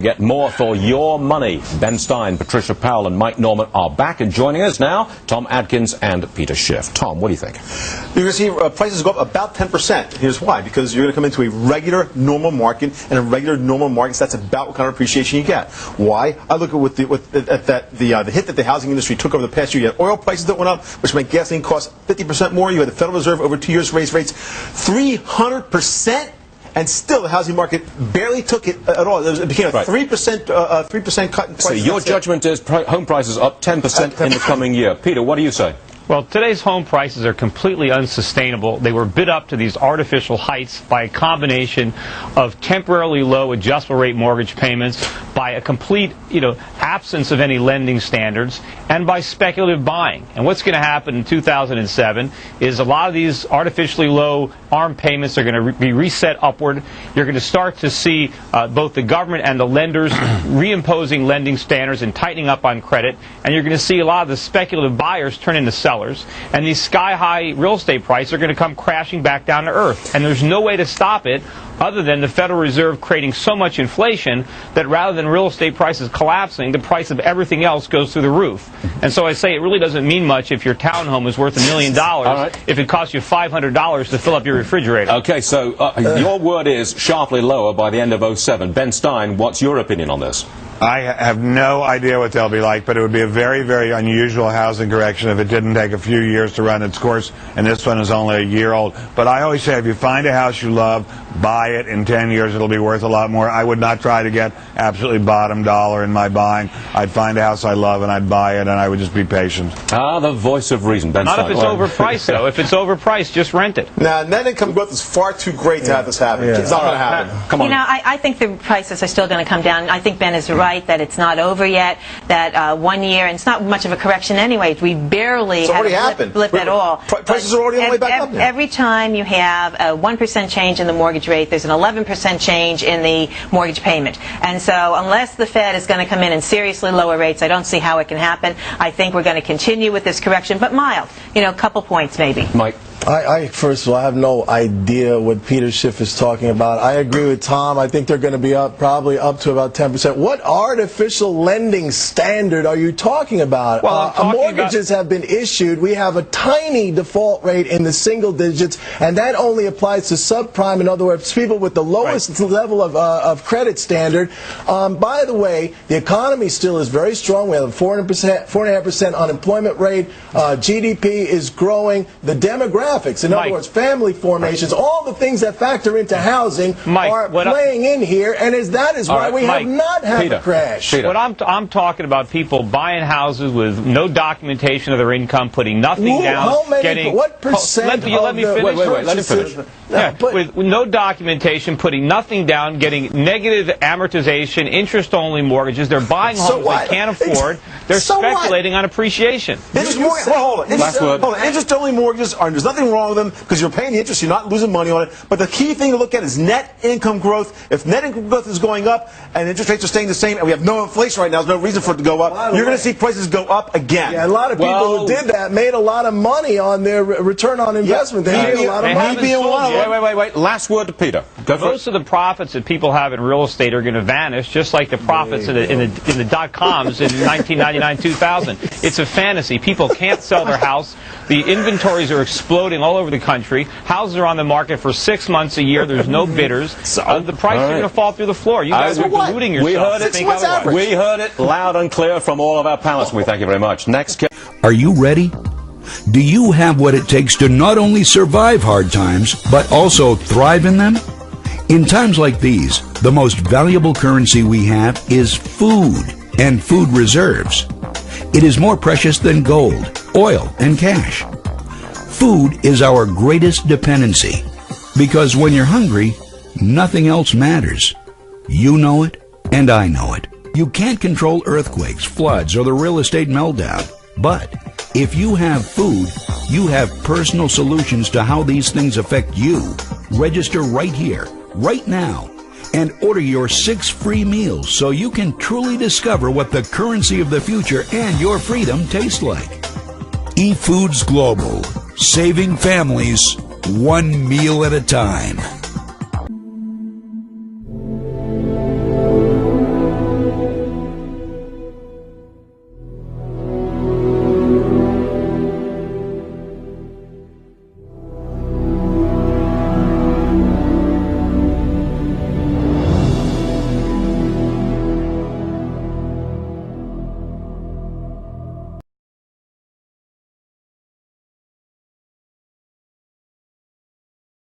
Get more for your money. Ben Stein, Patricia Powell and Mike Norman are back, and joining us now, Tom Adkins and Peter Schiff. Tom, what do you think? You're going to see prices go up about 10%. Here's why. Because you're going to come into a regular, normal market, and in regular, normal markets, that's about what kind of appreciation you get. Why? I look at the hit that the housing industry took over the past year. You had oil prices that went up, which made gasoline cost 50% more. You had the Federal Reserve over 2 years raise rates 300%. And still, the housing market barely took it at all. It became a 3% cut in prices. So your judgment is home prices up 10% in the coming year. Peter, what do you say? Well, today's home prices are completely unsustainable. They were bid up to these artificial heights by a combination of temporarily low adjustable rate mortgage payments, by a complete, absence of any lending standards, and by speculative buying. And what's going to happen in 2007 is a lot of these artificially low ARM payments are going to be reset upward. You're going to start to see both the government and the lenders reimposing lending standards and tightening up on credit, and you're going to see a lot of the speculative buyers turn into sellers. And these sky-high real estate prices are going to come crashing back down to earth. And there's no way to stop it other than the Federal Reserve creating so much inflation that rather than real estate prices collapsing, the price of everything else goes through the roof. And so I say it really doesn't mean much if your townhome is worth $1 million if it costs you $500 to fill up your refrigerator. Okay, so your word is sharply lower by the end of 07. Ben Stein, what's your opinion on this? I have no idea what they'll be like, but it would be a very, very unusual housing correction if it didn't take a few years to run its course, and this one is only a year old. But I always say if you find a house you love, buy it. In 10 years it'll be worth a lot more. I would not try to get absolutely bottom dollar in my buying. I'd find a house I love and I'd buy it, and I would just be patient. Ah, the voice of reason, Ben Stein. Not if it's overpriced, though. If it's overpriced, just rent it. Now, net income growth is far too great to have this happen. It's not going to happen. Come on. I think the prices are still going to come down. I think Ben is right that it's not over yet, that 1 year, and it's not much of a correction anyway. We barely had a blip at all. Prices are already on the way back up now. Every time you have a 1% change in the mortgage rate, there's an 11% change in the mortgage payment. And so unless the Fed is going to come in and seriously lower rates, I don't see how it can happen. I think we're going to continue with this correction, but mild. A couple points maybe. Mike. I first of all, I have no idea what Peter Schiff is talking about. I agree with Tom. I think they're going to be probably up to about 10%. What artificial lending standard are you talking about? Well, mortgages have been issued. We have a tiny default rate in the single digits, and that only applies to subprime. In other words, people with the lowest level of credit standard. By the way, the economy still is very strong. We have a 4.5% unemployment rate. GDP is growing. The demographics, in other words, family formations, all the things that factor into housing are playing in here, and that is why we have not had a crash. What I'm talking about, people buying houses with no documentation of their income, putting nothing down, what percent? Let me finish. Wait, let him finish. With no documentation, putting nothing down, getting negative amortization, interest-only mortgages. They're buying homes they can't afford. They're speculating on appreciation. Hold on. Interest-only mortgages there's nothing wrong with them because you're paying the interest, you're not losing money on it. But the key thing to look at is net income growth. If net income growth is going up and interest rates are staying the same, and we have no inflation right now, there's no reason for it to go up, you're going to see prices go up again. Yeah, a lot of people who did that made a lot of money on their return on investment. They made a lot of money. Wait. Last word to Peter. Most of the profits that people have in real estate are going to vanish, just like the profits in the dot-coms in 1999-2000. It's a fantasy. People can't sell their house. The inventories are exploding all over the country. Houses are on the market for 6 months a year. There's no bidders. The prices are going to fall through the floor. You guys are deluding yourself. We heard it loud and clear from all of our panelists. We thank you very much. Next. Are you ready? Do you have what it takes to not only survive hard times, but also thrive in them? In times like these, the most valuable currency we have is food and food reserves. It is more precious than gold, oil, and cash. Food is our greatest dependency, because when you're hungry, nothing else matters. You know it, and I know it. You can't control earthquakes, floods, or the real estate meltdown. But if you have food, you have personal solutions to how these things affect you. Register right here, right now, and order your 6 free meals so you can truly discover what the currency of the future and your freedom taste like. eFoods Global, saving families one meal at a time.